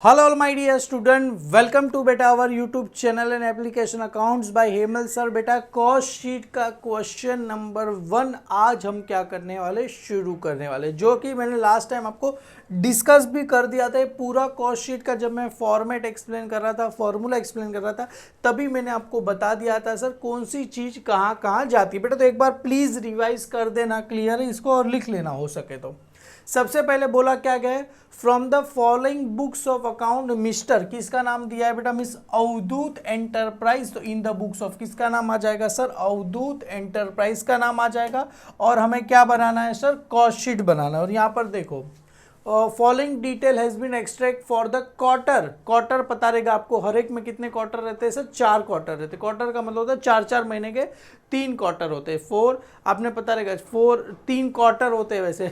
Hello all my dear student, welcome to बेटा our YouTube channel and application accounts by Hemal sir. बेटा cost sheet का question number 1 आज हम क्या करने वाले शुरू करने वाले, जो कि मैंने लास्ट टाइम आपको डिस्कस भी कर दिया था। पूरा कॉस्ट शीट का जब मैं फॉर्मेट एक्सप्लेन कर रहा था, फॉर्मूला एक्सप्लेन कर रहा था, तभी मैंने आपको बता दिया था सर कौन सी चीज़ कहाँ कहाँ जाती है। बेटा तो एक बार प्लीज़ रिवाइज कर देना, क्लियर है इसको, और लिख लेना हो सके तो। सबसे पहले बोला क्या गया है, from the following books of account mister, किसका नाम दिया है बेटा, मिस अवधूत एंटरप्राइज। तो इन द बुक्स ऑफ किसका नाम आ जाएगा सर, अवधूत एंटरप्राइज का नाम आ जाएगा। और हमें क्या बनाना है सर, कॉस्ट शीट बनाना है। और यहाँ पर देखो following detail has been extract for the quarter. Quarter पता रहेगा आपको, हर एक में कितने क्वार्टर रहते हैं सर, 4 क्वार्टर रहते हैं। क्वार्टर का मतलब होता है 4-4 महीने के 3 क्वार्टर होते हैं। 4 आपने पता रहेगा, 3 क्वार्टर होते हैं वैसे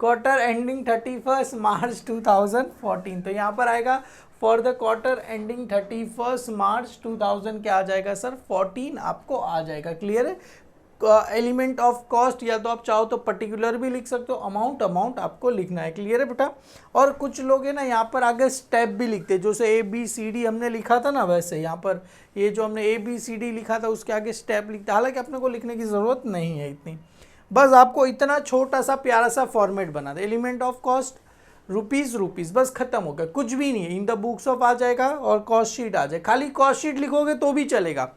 क्वार्टर एंडिंग 31 मार्च 2014। तो यहाँ पर आएगा फॉर द क्वार्टर एंडिंग 31 मार्च 2000 क्या आ जाएगा सर, 14 आपको आ जाएगा। क्लियर है। एलिमेंट ऑफ कॉस्ट, या तो आप चाहो तो पर्टिकुलर भी लिख सकते हो, अमाउंट आपको लिखना है। क्लियर है बेटा। और कुछ लोग है ना यहाँ पर आगे स्टेप भी लिखते हैं, जैसे ABCD हमने लिखा था ना, वैसे यहाँ पर ये जो हमने ABCD लिखा था उसके आगे स्टेप लिखते हैं। हालांकि अपने को लिखने की ज़रूरत नहीं है इतनी, बस आपको इतना छोटा सा प्यारा सा फॉर्मेट बना दे। एलिमेंट ऑफ कॉस्ट रुपीज़, बस खत्म हो गया, कुछ भी नहीं है। इन द बुक्स ऑफ आ जाएगा और कॉस्ट शीट आ जाए। खाली कॉस्ट शीट लिखोगे तो भी चलेगा।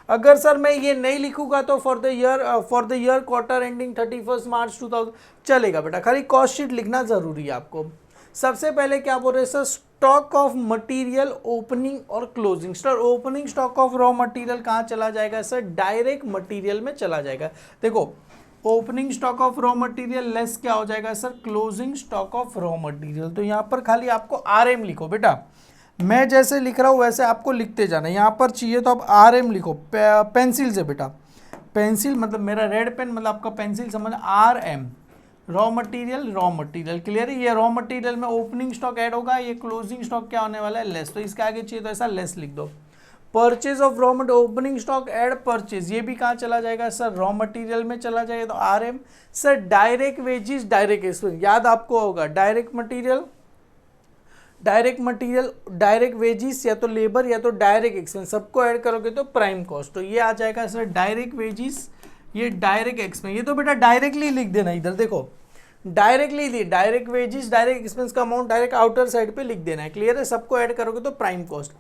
अगर सर मैं ये नहीं लिखूंगा तो for the year quarter ending 31 मार्च 2000 चलेगा बेटा। खाली कॉस्ट शीट लिखना जरूरी है आपको। सबसे पहले क्या बोल रहे हैं sir, stock of material opening और closing. Sir opening stock of raw material कहाँ चला जाएगा सर, डायरेक्ट मटेरियल में चला जाएगा। देखो opening stock of raw material less क्या हो जाएगा sir, closing stock of raw material. तो यहाँ पर खाली आपको RM लिखो बेटा, मैं जैसे लिख रहा हूँ वैसे आपको लिखते जाना। यहाँ पर चाहिए तो आप RM लिखो पेंसिल से बेटा। पेंसिल मतलब मेरा रेड पेन, मतलब आपका पेंसिल समझ, RM रॉ मटेरियल। क्लियर है। ये रॉ मटेरियल में ओपनिंग स्टॉक ऐड होगा, ये क्लोजिंग स्टॉक क्या होने वाला है, लेस। तो इसके आगे चाहिए तो ऐसा लेस लिख दो। Purchase of raw material, opening stock add purchase, ये भी कहाँ चला जाएगा सर, रॉ मटेरियल में चला जाएगा, तो RM। Sir direct wages, direct expense, याद आपको होगा, डायरेक्ट मटेरियल, डायरेक्ट वेजिस, या तो लेबर या तो डायरेक्ट एक्सपेंस, सबको ऐड करोगे तो प्राइम कॉस्ट। तो ये आ जाएगा सर डायरेक्ट वेजिस, ये डायरेक्ट एक्सपेंस। ये तो बेटा डायरेक्टली लिख देना, इधर देखो डायरेक्टली दी, डायरेक्ट वेजिस डायरेक्ट एक्सपेंस का अमाउंट डायरेक्ट आउटर साइड पे लिख देना है। क्लियर है। सबको ऐड करोगे तो prime cost.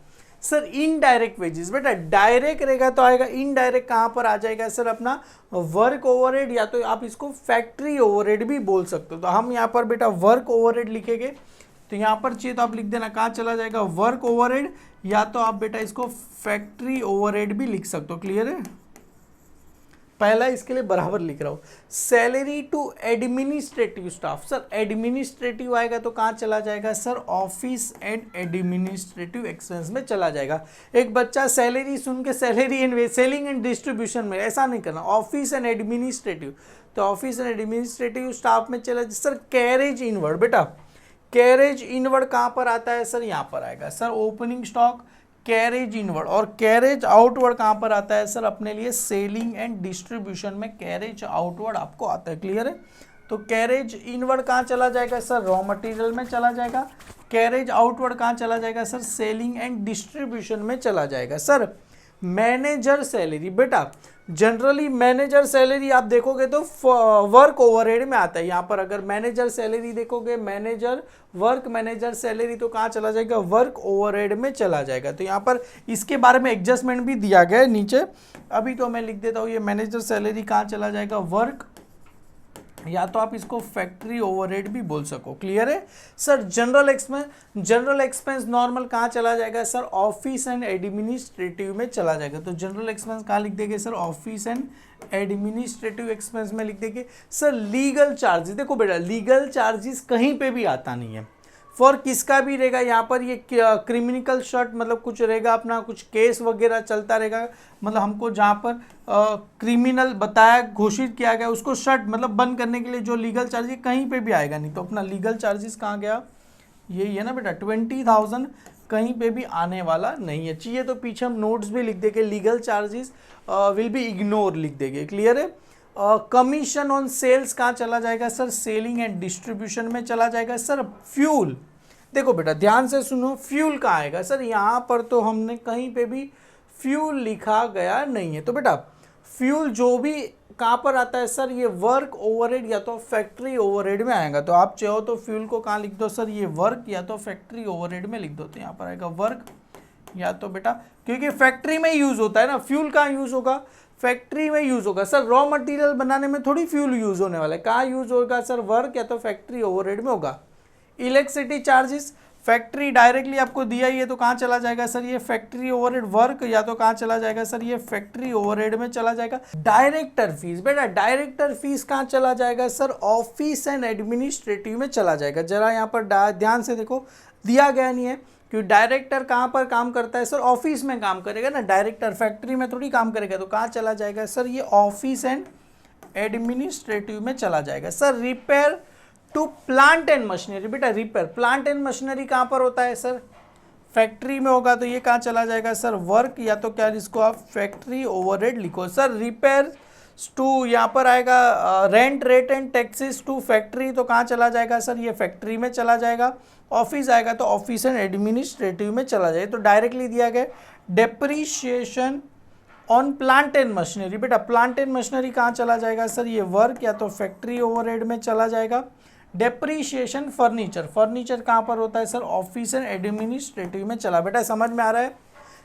Sir indirect wages, बेटा डायरेक्ट रहेगा तो आएगा, इनडायरेक्ट कहाँ पर आ जाएगा सर, अपना वर्क ओवरहेड, या तो आप इसको फैक्ट्री ओवरहेड भी बोल सकते हो। तो हम यहाँ पर बेटा वर्क ओवरहेड लिखेंगे, तो यहाँ पर चाहिए तो आप लिख देना कहाँ चला जाएगा, वर्क ओवरहेड, या तो आप बेटा इसको फैक्ट्री ओवरहेड भी लिख सकते हो। क्लियर है। पहला इसके लिए बराबर लिख रहा हूँ। Salary to administrative staff, sir administrative आएगा तो कहाँ चला जाएगा sir, office and administrative expense में चला जाएगा। एक बच्चा सैलरी सुन के salary and selling and distribution में, ऐसा नहीं करना, ऑफिस एंड एडमिनिस्ट्रेटिव। तो ऑफिस एंड एडमिनिस्ट्रेटिव स्टाफ में चला। सर कैरेज इनवर्ड, बेटा कैरेज इनवर्ड कहाँ पर आता है सर, यहाँ पर आएगा sir opening stock carriage inward. और कैरेज आउटवर्ड कहाँ पर आता है सर, अपने लिए सेलिंग एंड डिस्ट्रीब्यूशन में कैरेज आउटवर्ड आपको आता है। क्लियर है। तो कैरेज इनवर्ड कहाँ चला जाएगा सर, रॉ मटेरियल में चला जाएगा। कैरेज आउटवर्ड कहाँ चला जाएगा सर, सेलिंग एंड डिस्ट्रीब्यूशन में चला जाएगा। सर मैनेजर सैलरी, बेटा जनरली मैनेजर सैलरी आप देखोगे तो वर्क ओवरहेड में आता है। यहाँ पर अगर मैनेजर सैलरी देखोगे, मैनेजर सैलरी, तो कहाँ चला जाएगा, वर्क ओवरहेड में चला जाएगा। तो यहाँ पर इसके बारे में एडजस्टमेंट भी दिया गया है नीचे। अभी तो मैं लिख देता हूँ, ये मैनेजर सैलरी कहाँ चला जाएगा, वर्क, या तो आप इसको फैक्ट्री ओवरहेड भी बोल सको। क्लियर है। सर जनरल एक्सपेंस नॉर्मल कहाँ चला जाएगा सर, ऑफिस एंड एडमिनिस्ट्रेटिव में चला जाएगा। तो जनरल एक्सपेंस कहाँ लिख देंगे sir, office and administrative expense में लिख देंगे। सर लीगल चार्जेस, देखो बेटा लीगल चार्जेस कहीं पे भी आता नहीं है, फॉर किसका भी रहेगा। यहाँ पर ये क्रिमिनल शर्ट, मतलब कुछ रहेगा अपना, कुछ केस वगैरह चलता रहेगा, मतलब हमको जहाँ पर क्रिमिनल बताया, घोषित किया गया, उसको शर्ट मतलब बंद करने के लिए जो लीगल चार्जेस कहीं पे भी आएगा नहीं। तो अपना लीगल चार्जेस कहाँ गया, यही है ना बेटा, 20,000 कहीं पे भी आने वाला नहीं है। चाहिए तो पीछे हम नोट्स भी लिख देंगे, legal charges will be ignore लिख देंगे। क्लियर है। कमीशन ऑन सेल्स कहाँ चला जाएगा सर, सेलिंग एंड डिस्ट्रीब्यूशन में चला जाएगा। सर फ्यूल, देखो बेटा ध्यान से सुनो, फ्यूल कहाँ आएगा सर, यहाँ पर तो हमने कहीं पे भी फ्यूल लिखा गया नहीं है। तो बेटा फ्यूल जो भी कहाँ पर आता है सर, ये वर्क ओवरहेड या तो फैक्ट्री ओवरहेड में आएगा। तो आप चाहो तो फ्यूल को कहाँ लिख दो सर, ये वर्क या तो फैक्ट्री ओवरहेड में लिख दो। तो यहाँ पर आएगा वर्क या तो बेटा, क्योंकि फैक्ट्री में यूज होता है ना, फ्यूल कहाँ यूज होगा, फैक्ट्री में यूज होगा। सर रॉ मटेरियल बनाने में थोड़ी फ्यूल यूज होने वाला है, कहाँ यूज होगा सर, वर्क या तो फैक्ट्री ओवरहेड में होगा। इलेक्ट्रिसिटी चार्जेस फैक्ट्री डायरेक्टली आपको दिया ही है, तो कहाँ चला जाएगा सर, ये फैक्ट्री ओवरहेड। वर्क या तो कहाँ चला जाएगा सर, ये फैक्ट्री ओवरहेड में चला जाएगा। डायरेक्टर फीस, बेटा डायरेक्टर फीस कहाँ चला जाएगा सर, ऑफिस एंड एडमिनिस्ट्रेटिव में चला जाएगा। जरा यहाँ पर ध्यान से देखो, दिया गया नहीं है कि डायरेक्टर कहाँ पर काम करता है सर, ऑफिस में काम करेगा ना, डायरेक्टर फैक्ट्री में थोड़ी काम करेगा। तो कहाँ चला जाएगा सर, ये ऑफिस एंड एडमिनिस्ट्रेटिव में चला जाएगा। Sir repair to plant and machinery, बेटा रिपेयर प्लांट एंड मशीनरी कहाँ पर होता है सर, फैक्ट्री में होगा। तो ये कहाँ चला जाएगा सर, वर्क या तो क्या इसको आप फैक्ट्री ओवरहेड लिखो। सर रिपेयर टू यहाँ पर आएगा rent rate and taxes to factory, तो कहाँ चला जाएगा सर, ये फैक्ट्री में चला जाएगा। ऑफिस आएगा तो ऑफिस एंड एडमिनिस्ट्रेटिव में चला जाएगा। तो डायरेक्टली दिया गया depreciation on plant and machinery, बेटा प्लांट एंड मशीनरी कहाँ चला जाएगा सर, ये वर्क या तो फैक्ट्री ओवरहेड में चला जाएगा। डेप्रीशिएशन फर्नीचर, फर्नीचर कहाँ पर होता है सर, ऑफिस एंड एडमिनिस्ट्रेटिव में चला। बेटा समझ में आ रहा है।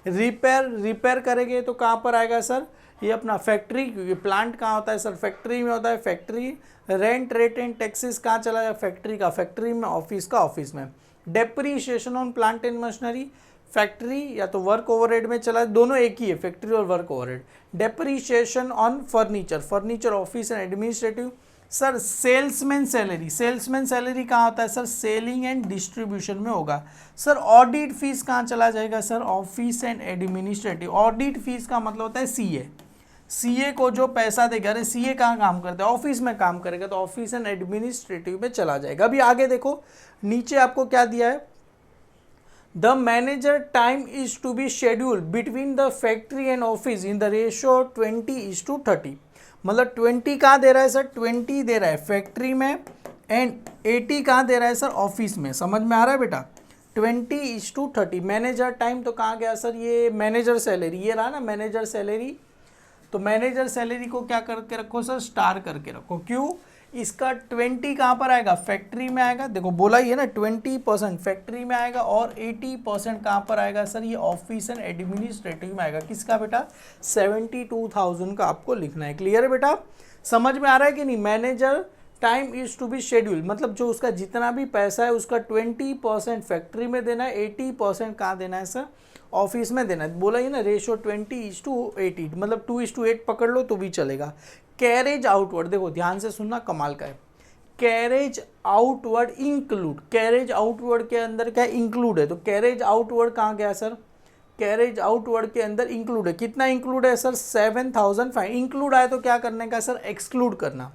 रिपेयर करेंगे तो कहाँ पर आएगा सर, ये अपना फैक्ट्री, क्योंकि प्लांट कहाँ होता है सर, फैक्ट्री में होता है, factory. Rent rate and taxes कहाँ चला जाएगा, फैक्ट्री का फैक्ट्री में, ऑफिस का ऑफिस में। Depreciation on plant and machinery factory या तो वर्क ओवरहेड में चला, दोनों एक ही है, फैक्ट्री और work overhead. Depreciation on furniture, furniture office and administrative. Sir salesman salary, salesman salary कहाँ होता है सर, सेलिंग एंड डिस्ट्रीब्यूशन में होगा। सर ऑडिट फीस कहाँ चला जाएगा sir, office and administrative. Audit fees का मतलब होता है सीए, सीए को जो पैसा देगा, अरे सीए कहाँ काम करता है, ऑफिस में काम करेगा, तो ऑफिस एंड एडमिनिस्ट्रेटिव में चला जाएगा। अभी आगे देखो नीचे आपको क्या दिया है, the manager time is to be schedule between the factory and office in the ratio 20:30। मतलब 20 कहाँ दे रहा है सर, 20 दे रहा है फैक्ट्री में एंड 80 कहाँ दे रहा है सर, ऑफिस में। समझ में आ रहा है बेटा, 20:30। मैनेजर टाइम तो कहाँ गया सर, ये मैनेजर सैलरी, ये रहा ना मैनेजर सैलरी। तो मैनेजर सैलरी को क्या करके रखो सर, स्टार करके रखो। क्यों, इसका 20 कहाँ पर आएगा, फैक्ट्री में आएगा। देखो बोला ही है ना, 20% फैक्ट्री में आएगा और 80% कहाँ पर आएगा सर, ये ऑफिस एंड एडमिनिस्ट्रेटिव में आएगा। किसका बेटा, 72,000 का आपको लिखना है। क्लियर है बेटा, समझ में आ रहा है कि नहीं। Manager time is to be schedule, मतलब जो उसका जितना भी पैसा है उसका 20% फैक्ट्री में देना है, 80% कहाँ देना है सर, ऑफिस में देना है। बोला ही ना रेशियो 20:80, मतलब 2:8 पकड़ लो तो भी चलेगा। कैरेज आउटवर्ड, देखो ध्यान से सुनना, कमाल का है। Carriage outward include, carriage outward के अंदर क्या इंक्लूड है, तो कैरेज आउटवर्ड कहाँ गया सर, कैरेज आउटवर्ड के अंदर इंक्लूड है। कितना इंक्लूड है सर, 7,500। इंक्लूड आया तो क्या करने का सर, एक्सक्लूड करना।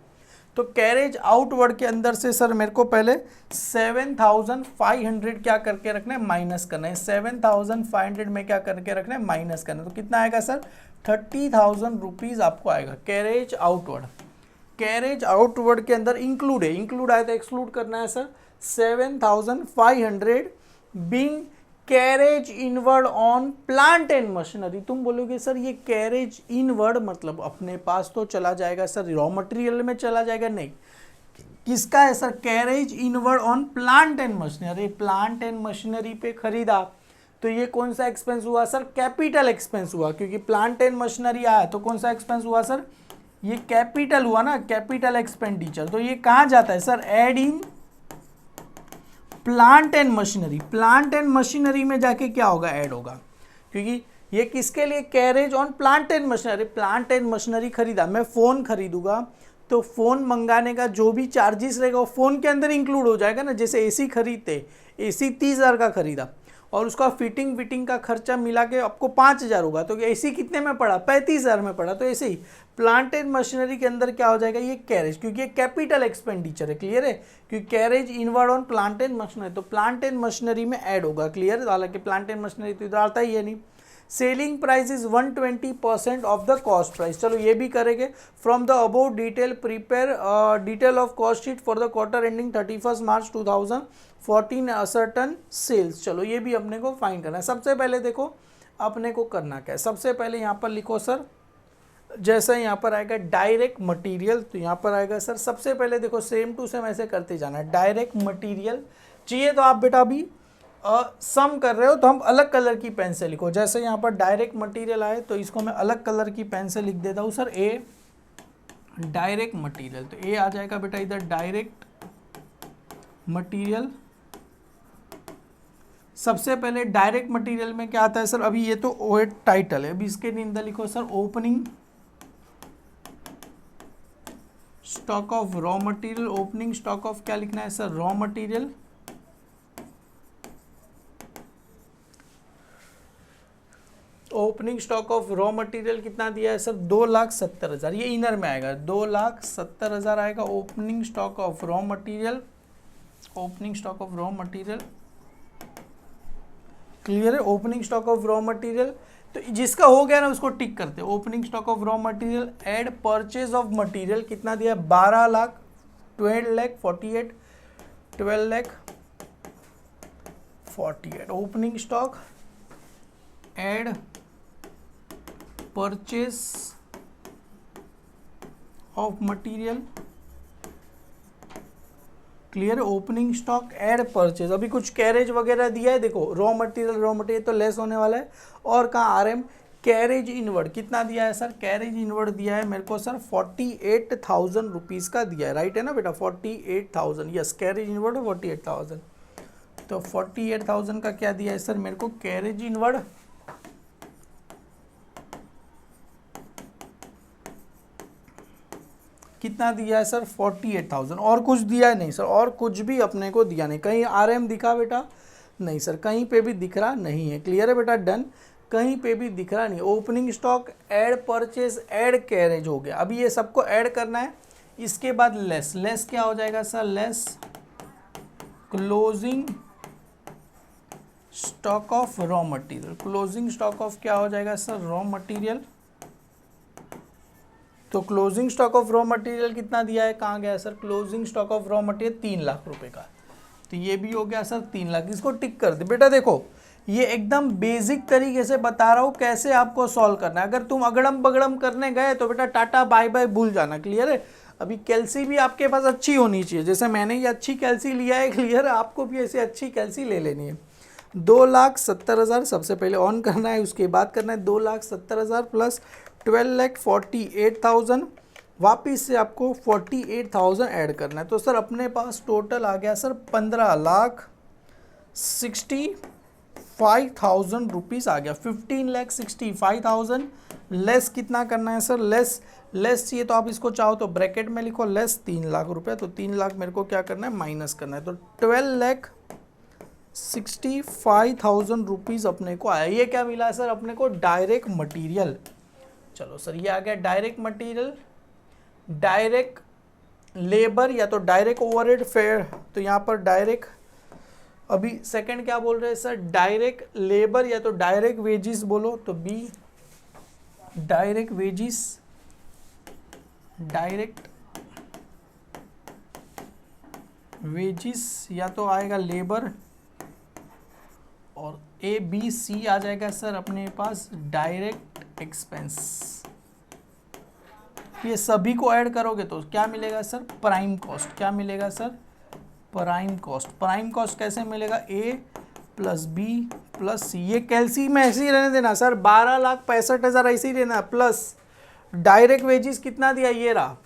तो कैरेज आउटवर्ड के अंदर से सर मेरे को पहले 7,500 क्या करके रखना है, माइनस करना है। 7,500 में क्या करके रखना है, माइनस करना है। तो कितना आएगा सर, 30,000 रुपीज़ आपको आएगा कैरेज आउटवर्ड। कैरेज आउटवर्ड के अंदर इंक्लूड है, इंक्लूड आया तो एक्सक्लूड करना है sir. 7,500 being carriage inward on plant and machinery. तुम बोलोगे सर ये कैरेज इनवर्ड मतलब अपने पास तो चला जाएगा सर, रॉ मटेरियल में चला जाएगा, नहीं। किसका है sir, carriage inward on plant and machinery. Plant and machinery पे खरीदा तो ये कौन सा एक्सपेंस हुआ सर, कैपिटल एक्सपेंस हुआ, क्योंकि प्लांट एंड मशीनरी आया तो कौन सा एक्सपेंस हुआ सर, ये कैपिटल हुआ ना, कैपिटल एक्सपेंडिचर। तो ये कहाँ जाता है sir, add in plant and machinery. Plant and machinery में जाके क्या होगा, ऐड होगा, क्योंकि ये किसके लिए, carriage on plant and machinery. Plant and machinery खरीदा, मैं फ़ोन खरीदूंगा तो फ़ोन मंगाने का जो भी चार्जेस रहेगा वो फ़ोन के अंदर इंक्लूड हो जाएगा ना। जैसे एसी खरीदते, एसी 30,000 का खरीदा और उसका फिटिंग का खर्चा मिला के आपको 5,000 होगा, तो एसी कितने में पड़ा, 35,000 में पड़ा। तो ऐसे ही प्लांट एंड मशीनरी के अंदर क्या हो जाएगा, ये कैरेज, क्योंकि ये कैपिटल एक्सपेंडिचर है। क्लियर है, क्योंकि carriage inward on plant and machinery, तो प्लांट एंड मशीनरी में ऐड होगा। क्लियर है, हालांकि प्लांट एंड मशीनरी तो इधर आता ही है नहीं। Selling price is 120% of the cost price. चलो ये भी करेंगे। From the above detail prepare detail of cost sheet for the quarter ending 31 March 2014 certain sales. चलो ये भी अपने को फाइंड करना है। सबसे पहले देखो अपने को करना क्या है, सबसे पहले यहाँ पर लिखो सर, जैसा यहाँ पर आएगा डायरेक्ट मटेरियल, तो यहाँ पर आएगा सर सबसे पहले देखो सेम टू सेम ऐसे करते जाना है। डायरेक्ट मटेरियल चाहिए तो आप बेटा अभी सम कर रहे हो तो हम अलग कलर की पेन से लिखो। जैसे यहाँ पर डायरेक्ट मटेरियल आए तो इसको मैं अलग कलर की पेन से लिख देता हूँ सर, ए डायरेक्ट मटेरियल, तो ए आ जाएगा बेटा इधर डायरेक्ट मटेरियल। सबसे पहले डायरेक्ट मटेरियल में क्या आता है सर, अभी ये तो ओ टाइटल है, अभी इसके अंदर लिखो sir opening stock of raw material. Opening stock of क्या लिखना है sir, raw material. Opening stock of raw material कितना दिया है सर, 2,70,000, ये इनर में आएगा, 2,70,000 आएगा opening stock of raw material. Opening stock of raw material clear है। Opening stock of raw material, तो जिसका हो गया ना उसको टिक करते हैं। Opening stock of raw material add purchase of material कितना दिया है, 12 lakh, 12 lakh 48, 12 lakh 48। Opening stock add purchase of material clear. Opening stock add purchase, अभी कुछ कैरेज वगैरह दिया है, देखो रॉ मटेरियल तो लेस होने वाला है। और कहाँ आरएम कैरेज इनवर्ड कितना दिया है सर, कैरेज इनवर्ड दिया है मेरे को सर 48,000 रुपीज़ का दिया है, राइट है ना बेटा, 48,000, यस कैरेज इनवर्ड 48,000। तो 48,000 का क्या दिया है सर मेरे को कैरेज इनवर्ड। कितना दिया है सर 48,000, और कुछ दिया है नहीं सर, और कुछ भी अपने को दिया नहीं। कहीं आरएम दिखा बेटा, नहीं सर कहीं पे भी दिख रहा नहीं है, क्लियर है बेटा, डन, कहीं पे भी दिख रहा नहीं। Opening stock add purchase add carriage हो गया, अभी ये सबको ऐड करना है। इसके बाद लेस, लेस क्या हो जाएगा sir, less closing stock of raw material. Closing stock of क्या हो जाएगा सर, रॉ मटेरियल। तो closing stock of raw material कितना दिया है, कहाँ गया sir, closing stock of raw material 3 lakh रुपए का, तो ये भी हो गया सर 3 लाख। इसको टिक कर दे बेटा। देखो ये एकदम बेसिक तरीके से बता रहा हूँ कैसे आपको सॉल्व करना है। अगर तुम अगड़म बगड़म करने गए तो बेटा टाटा बाय बाय भूल जाना, क्लियर है। अभी कैल्सी भी आपके पास अच्छी होनी चाहिए, जैसे मैंने ये अच्छी कैल्सी लिया है, क्लियर है, आपको भी ऐसे अच्छी कैल्सी ले लेनी है। 2,70,000 सबसे पहले ऑन करना है, उसके बाद करना है 2,70,000 प्लस 12,48,000, वापिस से आपको 48,000 ऐड करना है। तो सर अपने पास टोटल आ गया सर 15,65,000 रुपीज़ आ गया। 15,65,000 लेस कितना करना है सर, लेस चाहिए तो आप इसको चाहो तो ब्रैकेट में लिखो लेस 3 लाख रुपए, तो 3 लाख मेरे को क्या करना है, माइनस करना है। तो 12,65,000 रुपीज़ अपने को आया। ये क्या मिला सर अपने को, डायरेक्ट मटीरियल। चलो सर ये आ गया डायरेक्ट मटेरियल। डायरेक्ट लेबर या तो डायरेक्ट ओवरहेड फेयर, तो यहाँ पर डायरेक्ट, अभी सेकंड क्या बोल रहे हैं सर, डायरेक्ट लेबर या तो डायरेक्ट वेजिस बोलो, तो B direct wages, direct wages या तो आएगा लेबर, और ए बी सी आ जाएगा सर अपने पास डायरेक्ट एक्सपेंस। ये सभी को ऐड करोगे तो क्या मिलेगा सर, प्राइम कॉस्ट। क्या मिलेगा sir, prime cost. Prime cost कैसे मिलेगा, ए प्लस बी प्लस सी। ये कैल्सी में ऐसे ही रहने देना सर, 12,65,000 ऐसे ही रहना, प्लस डायरेक्ट वेजिस कितना दिया, ये रहा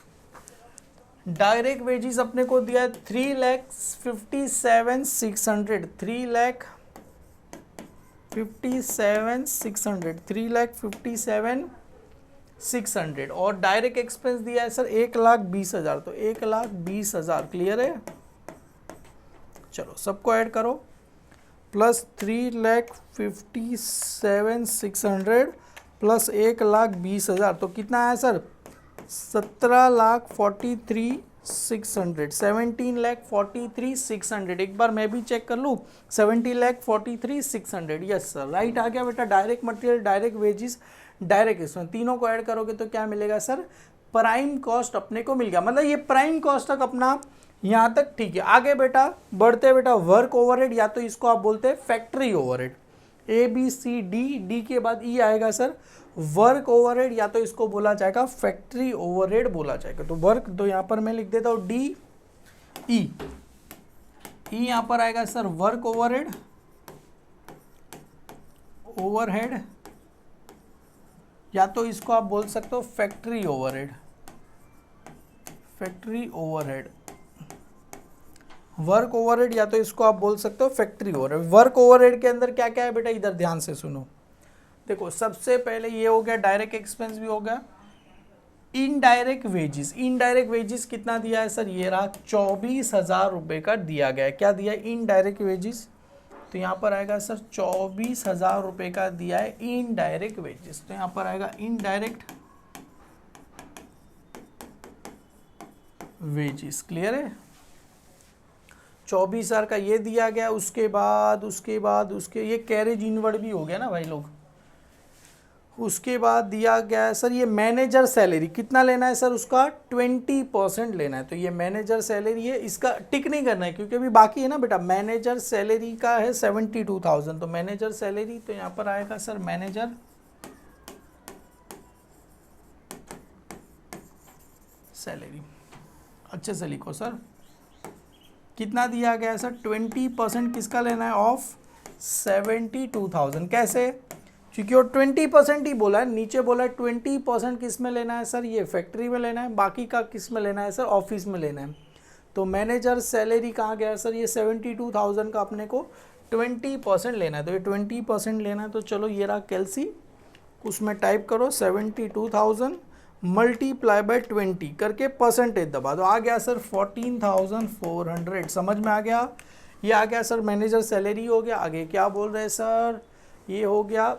डायरेक्ट वेजिस अपने को दिया 3,57,600, 3,57,600, 3,57,600, और डायरेक्ट एक्सपेंस दिया है सर 1,20,000, तो 1,20,000, क्लियर है। चलो सबको ऐड करो, प्लस 3,57,600 प्लस 1,20,000, तो कितना आया सर, 17,43,000 600, 17,43,600, एक बार मैं भी चेक कर लूँ, 17,43,600, यस सर, राइट आ गया बेटा। Direct material, direct wages, direct इसमें तीनों को ऐड करोगे तो क्या मिलेगा सर, प्राइम कॉस्ट अपने को मिल गया। मतलब ये प्राइम कॉस्ट तक अपना यहाँ तक ठीक है। आगे बेटा बढ़ते बेटा, वर्क ओवरहेड, या तो इसको आप बोलते हैं factory overhead, A B C D, D के बाद ई आएगा सर वर्क ओवरहेड, या तो इसको बोला जाएगा फैक्ट्री ओवरहेड बोला जाएगा। तो वर्क तो यहाँ पर मैं लिख देता हूँ डी ई, ई यहाँ पर आएगा सर वर्क ओवरहेड, ओवरहेड, या तो इसको आप बोल सकते हो factory overhead, factory overhead, work overhead, या तो इसको आप बोल सकते हो फैक्ट्री ओवरहेड। वर्क ओवरहेड के अंदर क्या क्या है बेटा, इधर ध्यान से सुनो। देखो सबसे पहले ये हो गया डायरेक्ट एक्सपेंस भी हो गया। इनडायरेक्ट वेजिस, इनडायरेक्ट वेजिस कितना दिया है सर, ये रहा 24,000 रुपये का दिया गया है। क्या दिया है, इनडायरेक्ट वेजिस, तो यहाँ पर आएगा सर 24,000 रुपये का दिया है इनडायरेक्ट वेजिस। तो यहाँ पर आएगा इनडायरेक्ट वेजिस, क्लियर है। 24,000 का ये दिया गया। उसके बाद ये कैरेज इनवर्ड भी हो गया ना भाई लोग। उसके बाद दिया गया है सर ये मैनेजर सैलरी, कितना लेना है सर उसका, 20% लेना है। तो ये मैनेजर सैलरी है, इसका टिक नहीं करना है क्योंकि अभी बाकी है ना बेटा। मैनेजर सैलरी का है 72,000, तो मैनेजर सैलरी, तो यहाँ पर आएगा सर मैनेजर सैलरी, अच्छे से लिखो सर। कितना दिया गया है सर, 20% किसका लेना है, ऑफ 72,000। कैसे, क्योंकि वो 20% ही बोला है, नीचे बोला है 20% किस में लेना है सर, ये फैक्ट्री में लेना है, बाकी का किस में लेना है सर, ऑफिस में लेना है। तो मैनेजर सैलरी कहाँ गया सर, ये 72,000 का अपने को 20% लेना है। तो ये 20% लेना है, तो चलो ये रहा कैलसी, उसमें टाइप करो 72,000 मल्टीप्लाई बाय 20 करके परसेंटेज दबा दो, आ गया सर 14,400। समझ में आ गया, ये आ गया सर मैनेजर सैलरी हो गया। आगे क्या बोल रहे हैं सर, ये हो गया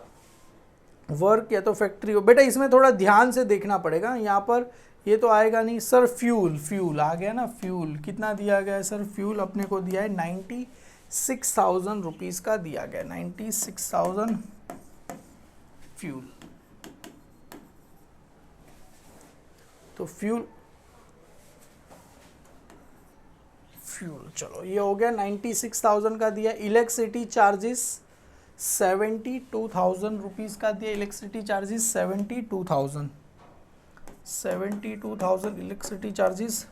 वर्क या तो फैक्ट्री हो। बेटा इसमें थोड़ा ध्यान से देखना पड़ेगा, यहाँ पर ये तो आएगा नहीं सर। फ्यूल, फ्यूल आ गया ना, फ्यूल कितना दिया गया है सर, फ्यूल अपने को दिया है 96,000 रुपीज़ का दिया गया, 96,000 फ्यूल। तो फ्यूल चलो ये हो गया 96,000 का दिया। इलेक्ट्रिसिटी चार्जेस 72,000 रुपीज़ का दिया, इलेक्ट्रिसिटी चार्जेस 72,000 इलेक्ट्रिसिटी चार्जेस।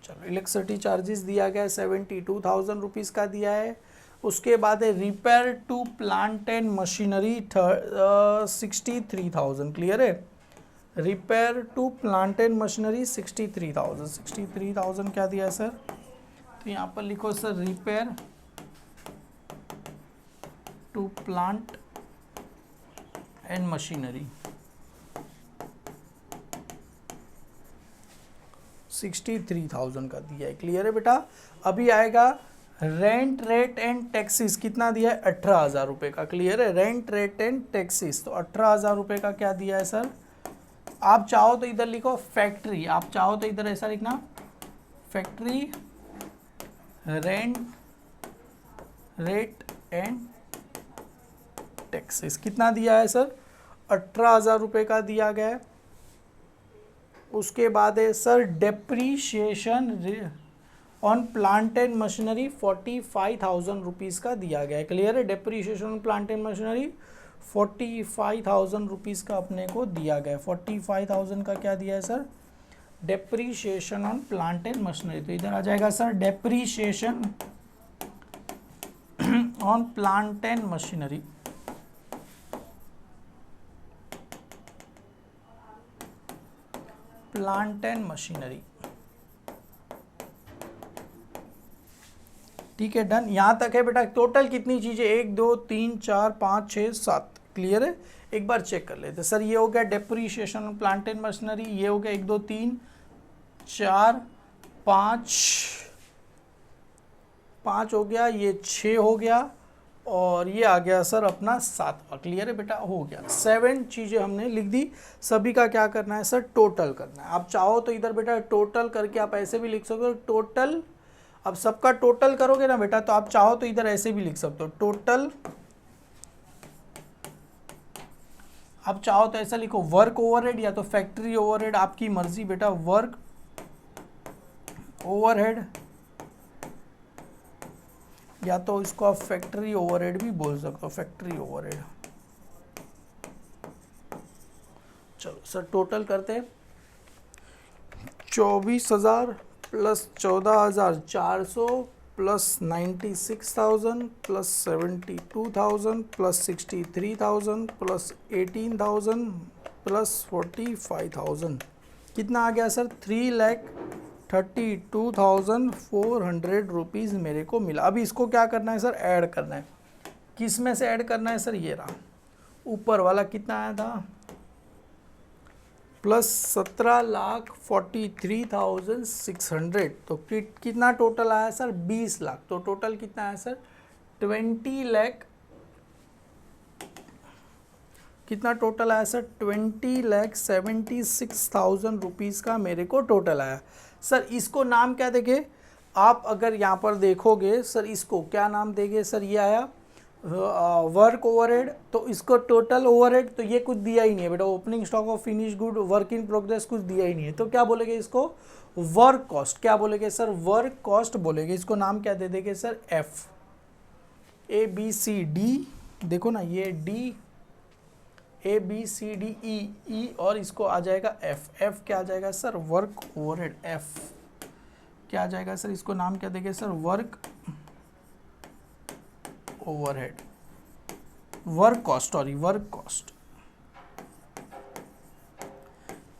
चलो इलेक्ट्रिसिटी चार्जेस दिया गया 72,000 रुपीज़ का दिया है। उसके बाद है repair to plant and machinery 63,000, clear है। Repair to plant and machinery 63,000 क्या दिया है सर, तो यहाँ पर लिखो sir repair to plant and machinery 63,000 का दिया है, क्लियर है बेटा। अभी आएगा रेंट रेट एंड टैक्सेस, कितना दिया है 18,000 रुपये का, क्लियर है। रेंट रेट एंड टैक्सेस, तो 18,000 रुपये का क्या दिया है सर। आप चाहो तो इधर लिखो फैक्ट्री, आप चाहो तो इधर ऐसा लिखना factory rent rate and taxes, कितना दिया है सर 18,000 रुपये का दिया गया है। उसके बाद है sir depreciation on plant and machinery 45,000 rupees का दिया गया है, क्लियर है। Depreciation on plant and machinery 45,000 rupees का अपने को दिया गया है। 45,000 का क्या दिया है sir, depreciation on plant and machinery. तो इधर आ जाएगा sir depreciation on plant and machinery, plant and machinery, ठीक है डन। यहाँ तक है बेटा। टोटल कितनी चीज़ें, 1 2 3 4 5 6 7, क्लियर है। एक बार चेक कर लेते सर। ये हो गया depreciation on plant and machinery, ये हो गया 1 2 3 4 5 हो गया, ये 6 हो गया, और ये आ गया सर अपना 7वां। क्लियर है बेटा, हो गया। 7 चीज़ें हमने लिख दी। सभी का क्या करना है सर, टोटल करना है। आप चाहो तो इधर बेटा टोटल करके आप ऐसे भी लिख सकते हो, टोटल। अब सबका टोटल करोगे ना बेटा, तो आप चाहो तो इधर ऐसे भी लिख सकते हो, टोटल। आप चाहो तो ऐसा लिखो, वर्क ओवरहेड या तो फैक्ट्री ओवरहेड, आपकी मर्जी बेटा। वर्क ओवरहेड या तो इसको आप फैक्ट्री ओवरहेड भी बोल सकते हो, फैक्ट्री ओवरहेड। चलो सर टोटल करते हैं। 24,000 plus 14,400 plus 96,000 plus 72,000 plus 63,000 plus 18,000 plus 45,000, कितना आ गया सर, 3,32,400 रुपीज़ मेरे को मिला। अभी इसको क्या करना है सर, ऐड करना है। किस में से ऐड करना है सर, ये रहा ऊपर वाला, कितना आया था, प्लस 17,43,600। तो कितना टोटल आया सर, 20 लाख। तो टोटल कितना आया सर, 20 लाख। कितना टोटल आया सर, 20,76,000 रुपीज़ का मेरे को टोटल आया। सर इसको नाम क्या देंगे आप, अगर यहाँ पर देखोगे सर, इसको क्या नाम देंगे सर, ये आया वर्क ओवरहेड। तो इसको टोटल ओवरहेड, तो ये कुछ दिया ही नहीं है बेटा, opening stock of finish good, work in progress कुछ दिया ही नहीं है। तो क्या बोलेंगे इसको, वर्क कॉस्ट। क्या बोलेंगे सर, वर्क कॉस्ट बोलेंगे। इसको नाम क्या दे देंगे सर, एफ। ABCD, देखो ना ये D, ABCDE और इसको आ जाएगा एफ क्या आ जाएगा सर, वर्क ओवरहेड। एफ क्या आ जाएगा सर, इसको नाम क्या देंगे sir, work overhead, work cost, sorry work cost.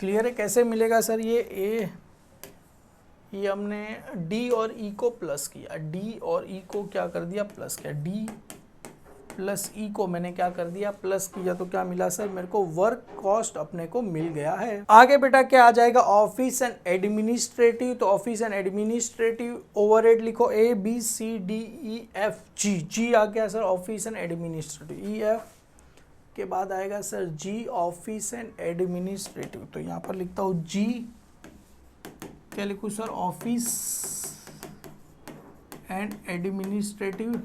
Clear है, कैसे मिलेगा सर ये हमने डी और ई को प्लस किया, डी और ई को क्या कर दिया, प्लस किया। डी प्लस ई को मैंने क्या कर दिया, प्लस किया। तो क्या मिला सर, मेरे को वर्क कॉस्ट अपने को मिल गया है। आगे बेटा क्या आ जाएगा, ऑफिस एंड एडमिनिस्ट्रेटिव। तो ऑफिस एंड एडमिनिस्ट्रेटिव ओवरहेड लिखो, ABCDEF G। जी आ गया sir, office and administrative. EF के बाद आएगा sir G, office and administrative. तो यहाँ पर लिखता हूँ G, क्या लिखूँ sir, office and administrative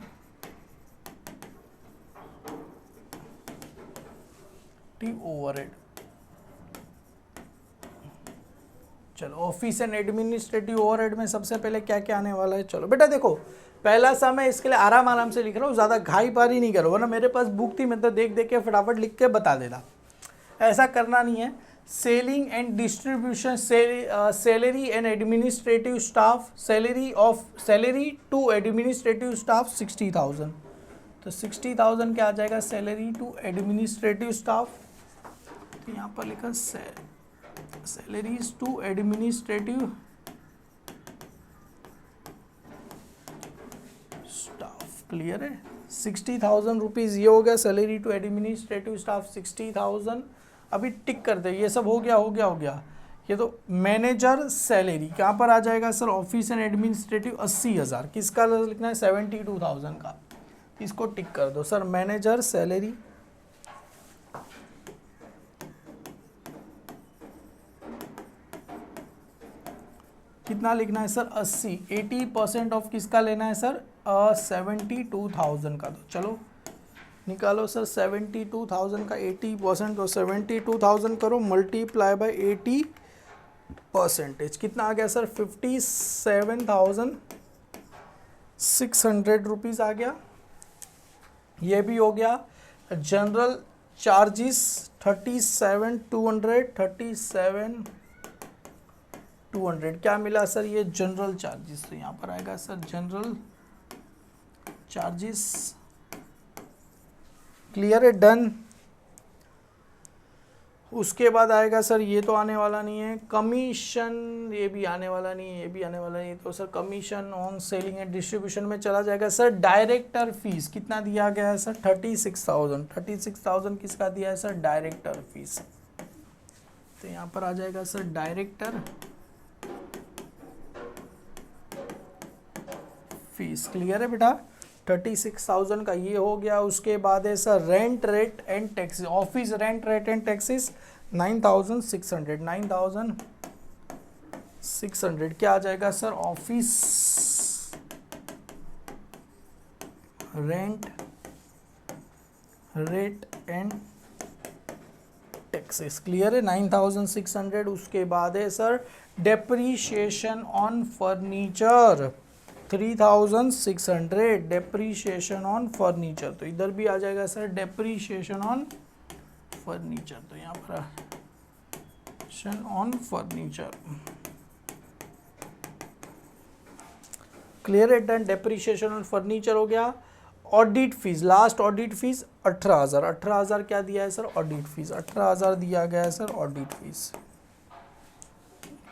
overhead. चलो ऑफिस एंड एडमिनिस्ट्रेटिव ओवरहेड में सबसे पहले क्या क्या आने वाला है। चलो बेटा देखो, पहला सा मैं इसके लिए आराम से लिख रहा हूँ, ज़्यादा घाई पारी नहीं करो, वरना मेरे पास बुक थी, मैं तो देख देख के फटाफट लिख के बता देता, ऐसा करना नहीं है। Selling and distribution, salary and administrative staff, salary to administrative staff 60,000। तो 60,000 क्या आ जाएगा, सैलरी टू एडमिनिस्ट्रेटिव स्टाफ। तो यहाँ पर लिखा salaries to administrative staff. Clear है, 60,000 रुपीज़ ये हो गया, सैलरी टू एडमिनिस्ट्रेटिव स्टाफ 60,000। अभी टिक कर दे, ये सब हो गया। ये तो मैनेजर सैलरी कहाँ पर आ जाएगा सर, ऑफिस एंड एडमिनिस्ट्रेटिव 80,000। किसका लिखना है, 72,000 का। इसको टिक कर दो सर, मैनेजर सैलरी। कितना लिखना है सर, 80। 80% ऑफ किसका लेना है सर, 72,000 का। तो चलो निकालो सर, 72,000 का 80%, तो 72,000 करो मल्टीप्लाई बाय 80%, कितना आ गया सर, 57,600 रुपीज़ आ गया। ये भी हो गया। जनरल चार्जेस 37,200 क्या मिला सर, ये जनरल चार्जेस। तो यहाँ पर आएगा सर जनरल चार्जेस। क्लियर है, डन। उसके बाद आएगा सर, ये तो आने वाला नहीं है, कमीशन, ये भी आने वाला नहीं है, तो sir commission on selling and distribution में चला जाएगा सर। डायरेक्टर फीस कितना दिया गया है सर, 36,000 किसका दिया है सर, डायरेक्टर फीस। तो यहाँ पर आ जाएगा सर डायरेक्टर फीस। क्लियर है बेटा। 36,000 का ये हो गया। उसके बाद है sir rent rate and taxes, office rent rate and taxes 9,600, 9,600 क्या आ जाएगा sir, office rent rate and taxes, clear है, 9,600। उसके बाद है sir depreciation on furniture 3,600, depreciation on furniture, तो इधर भी आ जाएगा सर डेप्रीशिएशन ऑन फर्नीचर, तो यहाँ पर ऑन फर्नीचर, क्लियर है, डन। डेप्रीशिएशन ऑन फर्नीचर हो गया। Audit fees, last audit fees 18,000, 18,000 क्या दिया है सर, ऑडिट फीस 18,000 दिया गया है सर, ऑडिट फीस,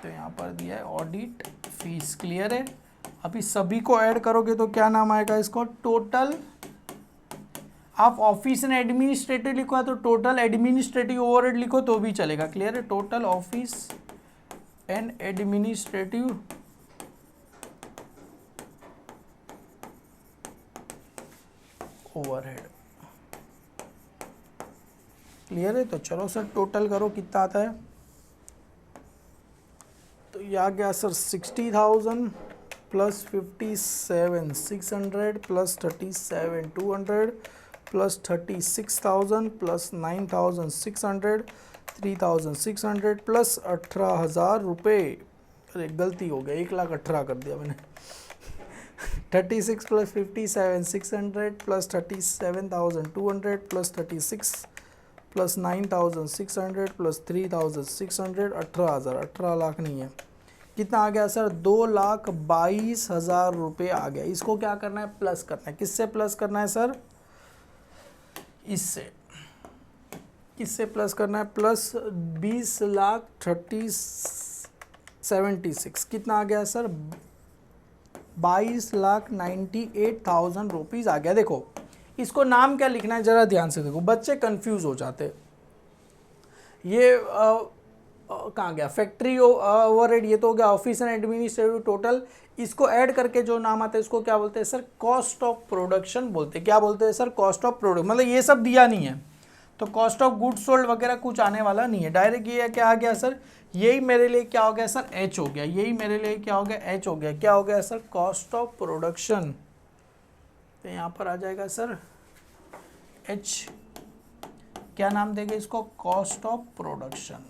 तो यहाँ पर दिया है ऑडिट फीस, क्लियर है। अभी सभी को ऐड करोगे तो क्या नाम आएगा इसको, टोटल, आप ऑफिस एंड एडमिनिस्ट्रेटिव लिखो है तो टोटल एडमिनिस्ट्रेटिव ओवरहेड लिखो तो भी चलेगा, क्लियर है, total office and administrative overhead, clear है। तो चलो सर टोटल करो कितना आता है, तो ये आ गया sir 60,000 plus 57,600 plus 37,200 plus 36,000 plus 9,600 3,600 plus 18,000 रुपये, अरे गलती हो गया, 1,18,000 कर दिया मैंने 36 plus 57,600 plus 37,200 plus 36 plus 9,600 plus 3,600, 18,000, 18 lakh नहीं है, कितना आ गया सर, 2,22,000 रुपये आ गया। इसको क्या करना है, प्लस करना है, किससे प्लस करना है सर, इससे, किससे प्लस करना है, प्लस 20,76,000, कितना आ गया सर, 22,98,000 रुपीज़ आ गया। देखो इसको नाम क्या लिखना है जरा ध्यान से देखो, बच्चे कंफ्यूज हो जाते हैं, ये कहाँ गया, फैक्ट्री ओवरहेड, ये तो हो गया ऑफिस एंड एडमिनिस्ट्रेटिव टोटल, इसको ऐड करके जो नाम आता है इसको क्या बोलते हैं सर, कॉस्ट ऑफ प्रोडक्शन बोलते हैं, क्या बोलते हैं सर, कॉस्ट ऑफ प्रोडक्ट, मतलब ये सब दिया नहीं है तो कॉस्ट ऑफ गुड्स सोल्ड वगैरह कुछ आने वाला नहीं है, डायरेक्ट ये क्या आ गया सर, यही मेरे लिए क्या हो गया सर, एच हो गया, यही मेरे लिए क्या हो गया, एच हो गया, क्या हो गया सर, कॉस्ट ऑफ प्रोडक्शन, तो यहाँ पर आ जाएगा सर एच, क्या नाम देंगे इसको, कॉस्ट ऑफ प्रोडक्शन,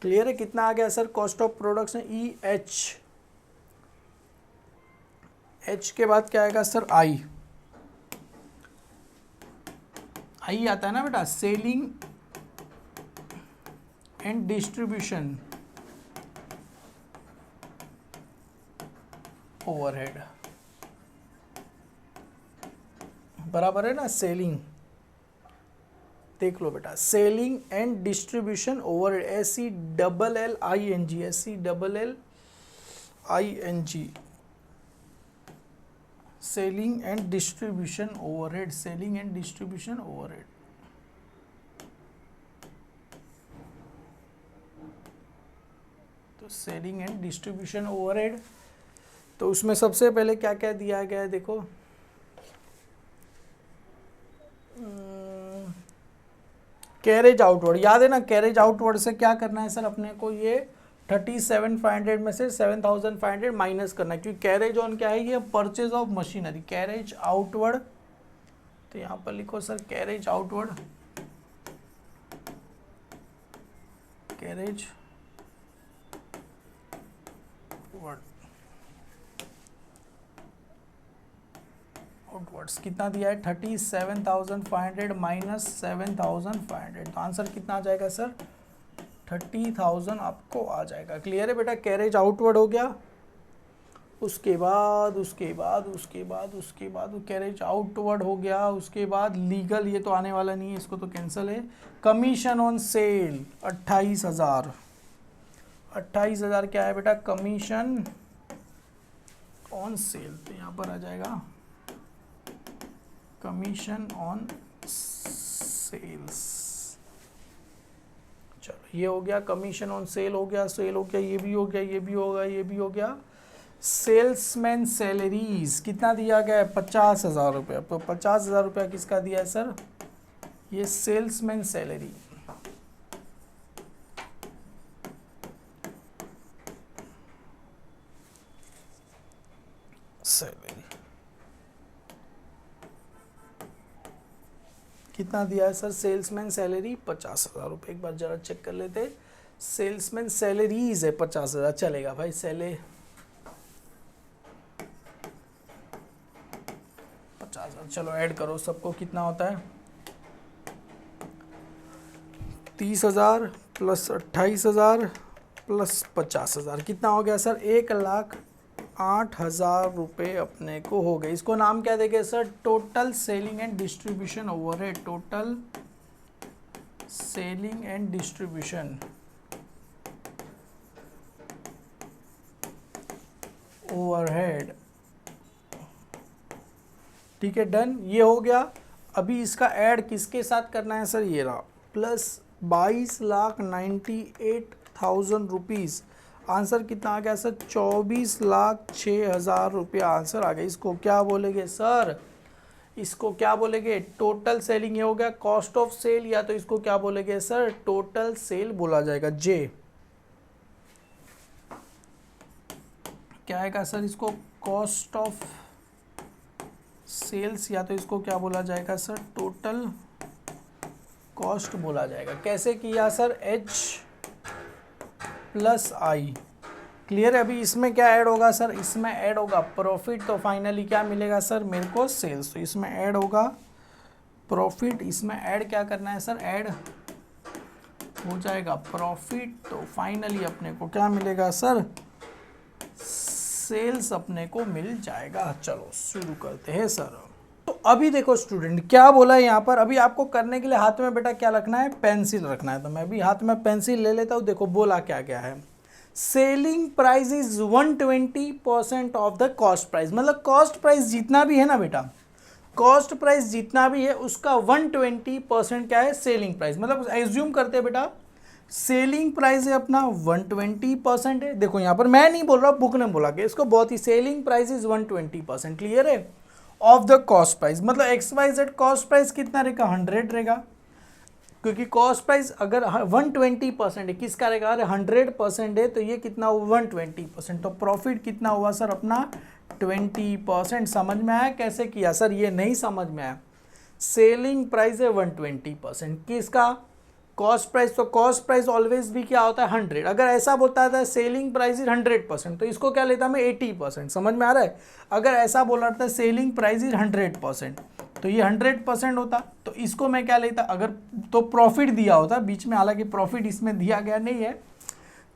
क्लियर है, कितना आ गया sir, cost of production E H, H के बाद क्या आएगा सर, आई, आई आता है ना बेटा, सेलिंग एंड डिस्ट्रीब्यूशन ओवरहेड, बराबर है ना, सेलिंग, देख लो बेटा, selling and distribution overhead, SELLING, SELLING, selling and distribution overhead, selling and distribution overhead, तो सेलिंग एंड डिस्ट्रीब्यूशन ओवरहेड, तो उसमें सबसे पहले क्या क्या दिया गया है देखो, कैरेज आउटवर्ड, याद है ना, कैरेज आउटवर्ड से क्या करना है सर अपने को, ये 37,500 में से 7,500 माइनस करना है, क्योंकि कैरेज ऑन क्या है, ये purchase of machinery, carriage outward, तो यहाँ पर लिखो sir carriage outward, carriage outwards कितना दिया है, 37,500 माइनस 7,500, तो आंसर कितना आ जाएगा सर, 30,000 आपको आ जाएगा, क्लियर है बेटा, कैरेज आउटवर्ड हो गया। उसके बाद कैरेज आउटवर्ड हो गया, उसके बाद लीगल, ये तो आने वाला नहीं है, इसको तो कैंसिल है, कमीशन ऑन सेल 28,000, 28,000 क्या है बेटा, कमीशन ऑन सेल, तो यहाँ पर आ जाएगा कमीशन ऑन सेल्स, चलो ये हो गया, कमीशन ऑन सेल हो गया, सेल हो गया, ये भी हो गया, ये भी होगा, ये भी हो गया, सेल्समैन सैलरीज कितना दिया गया है 50,000 रुपया। तो 50,000 रुपया किसका दिया है सर, ये सेल्समैन सैलरी। सैलरी कितना दिया है सर, सेल्समैन सैलरी 50,000 रुपये। एक बार जरा चेक कर लेते, सेल्समैन सैलरीज है 50,000, चलेगा भाई। 50,000, चलो ऐड करो सबको, कितना होता है 30,000 प्लस 28,000 प्लस 50,000, कितना हो गया सर 1,08,000 रुपये अपने को हो गए। इसको नाम क्या देंगे sir, total selling and distribution overhead. Total selling and distribution overhead, ठीक है, डन, ये हो गया। अभी इसका ऐड किसके साथ करना है सर, ये रहा, प्लस 22,98,000 रुपीज़। आंसर कितना आ गया सर, 24,06,000 रुपया आंसर आ गया। इसको क्या बोलेंगे सर, इसको क्या बोलेंगे, टोटल सेलिंग। ये हो गया कॉस्ट ऑफ सेल, या तो इसको क्या बोलेंगे सर, टोटल सेल बोला जाएगा। जे क्या आएगा सर, इसको कॉस्ट ऑफ सेल्स, या तो इसको क्या बोला जाएगा सर, टोटल कॉस्ट बोला जाएगा। कैसे किया सर, H प्लस आई, क्लियर है। अभी इसमें क्या ऐड होगा सर, इसमें ऐड होगा प्रॉफिट। तो फाइनली क्या मिलेगा सर मेरे को, सेल्स। तो इसमें ऐड होगा प्रॉफिट, इसमें ऐड क्या करना है सर, ऐड हो जाएगा प्रॉफिट। तो फाइनली अपने को क्या मिलेगा सर, सेल्स अपने को मिल जाएगा। चलो शुरू करते हैं सर। तो अभी देखो स्टूडेंट क्या बोला है यहाँ पर, अभी आपको करने के लिए हाथ में बेटा क्या रखना है, पेंसिल रखना है। तो मैं भी हाथ में पेंसिल ले लेता हूँ। देखो बोला क्या क्या है, selling price is 120% of the cost price. मतलब कॉस्ट प्राइस जितना भी है ना बेटा, कॉस्ट प्राइस जितना भी है उसका 120% क्या है, सेलिंग प्राइस। मतलब एज्यूम करते हैं बेटा सेलिंग प्राइस है अपना 120% है। देखो यहाँ पर मैं नहीं बोल रहा, बुक ने बोला कि इसको बहुत ही, सेलिंग प्राइस इज 120%, क्लियर है, ऑफ द कॉस्ट प्राइस। मतलब XYZ कॉस्ट प्राइस कितना रहेगा, 100 रहेगा, क्योंकि कॉस्ट प्राइस अगर 120% है, किसका रहेगा, अरे 100% है, तो ये कितना हुआ 120%। तो प्रॉफिट कितना हुआ सर अपना 20%। समझ में आया कैसे किया सर, ये नहीं समझ में आया। सेलिंग प्राइस है 120%, किसका, कॉस्ट प्राइस। तो कॉस्ट प्राइस ऑलवेज भी क्या होता है 100। अगर ऐसा बोलता था सेलिंग प्राइस इज 100%, तो इसको क्या लेता मैं 80%। समझ में आ रहा है। अगर ऐसा बोला था सेलिंग प्राइस इज 100%, तो ये 100% होता। तो इसको मैं क्या लेता, अगर तो प्रॉफिट दिया होता बीच में, हालांकि प्रॉफिट इसमें दिया गया नहीं है।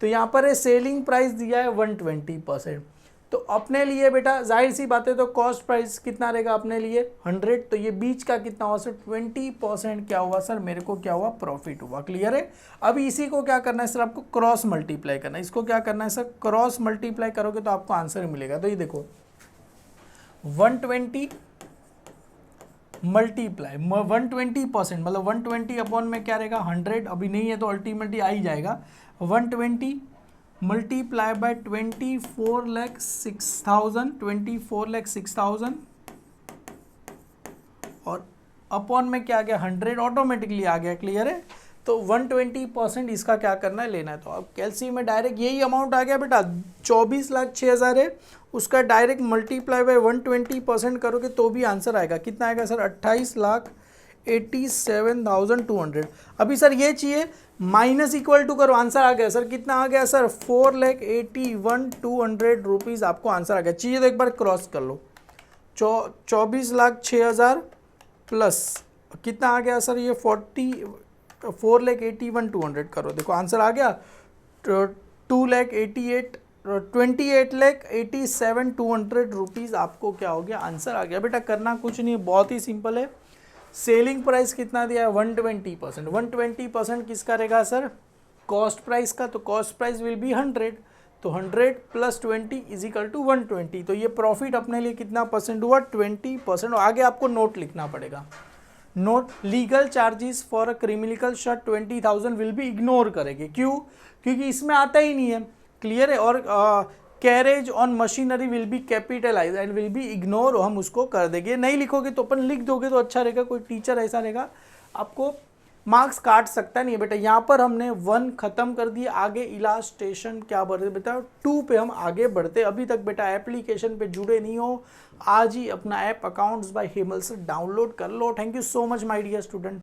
तो यहाँ पर है सेलिंग प्राइस दिया है 120%। तो अपने लिए बेटा जाहिर सी बात है, तो कॉस्ट प्राइस कितना रहेगा अपने लिए 100। तो ये बीच का कितना हुआ सर 20% क्या हुआ सर, मेरे को क्या हुआ, प्रॉफिट हुआ। क्लियर है। अभी इसी को क्या करना है सर, आपको क्रॉस मल्टीप्लाई करना है। इसको क्या करना है सर, क्रॉस मल्टीप्लाई करोगे तो आपको आंसर मिलेगा। तो ये देखो 120 मल्टीप्लाई 120%, मतलब 120 अपॉन में क्या रहेगा 100। अभी नहीं है तो अल्टीमेटली आ ही जाएगा। 120 मल्टीप्लाई बाय 24,06,000 और अपॉन में क्या आ गया 100, ऑटोमेटिकली आ गया। क्लियर है। तो 120% इसका क्या करना है, लेना है। तो अब कैलसी में डायरेक्ट यही अमाउंट आ गया बेटा, 24,06,000 है, उसका डायरेक्ट मल्टीप्लाई बाय 120% करोगे तो भी आंसर आएगा। कितना आएगा सर 28,87,200। अभी सर ये चाहिए माइनस इक्वल टू करो, आंसर आ गया सर। कितना आ गया सर 4,81,200 रुपीज़ आपको आंसर आ गया। चाहिए तो एक बार क्रॉस कर लो। 24,06,000 प्लस कितना आ गया सर, ये 4,81,200 करो, देखो आंसर आ गया 28,87,200 रुपीज़ आपको क्या हो गया, आंसर आ गया। बेटा करना कुछ नहीं, बहुत ही सिंपल है। सेलिंग प्राइस कितना दिया है 120%। 120% किसका रहेगा सर, कॉस्ट प्राइस का। तो कॉस्ट प्राइस विल बी 100, तो 100 प्लस 20 इज इक्वल टू 120। तो ये प्रॉफिट अपने लिए कितना परसेंट हुआ, 20%। आगे आपको नोट लिखना पड़ेगा। Note, legal charges for a criminal shirt 20,000 will be ignore करेंगे। क्यों, क्योंकि इसमें आता ही नहीं है। क्लियर है। और carriage on machinery will be capitalize and will be ignore, हम उसको कर देंगे। नहीं लिखोगे तो अपन लिख दोगे तो अच्छा रहेगा, कोई टीचर ऐसा रहेगा आपको मार्क्स काट सकता नहीं है बेटा। यहाँ पर हमने 1 खत्म कर दिया, आगे इलास्ट्रेशन क्या बढ़ते बेटा 2 पे हम आगे बढ़ते। अभी तक बेटा एप्लीकेशन पे जुड़े नहीं हो, आज ही अपना ऐप अकाउंट्स बाय हेमल से डाउनलोड कर लो। Thank you so much my dear student.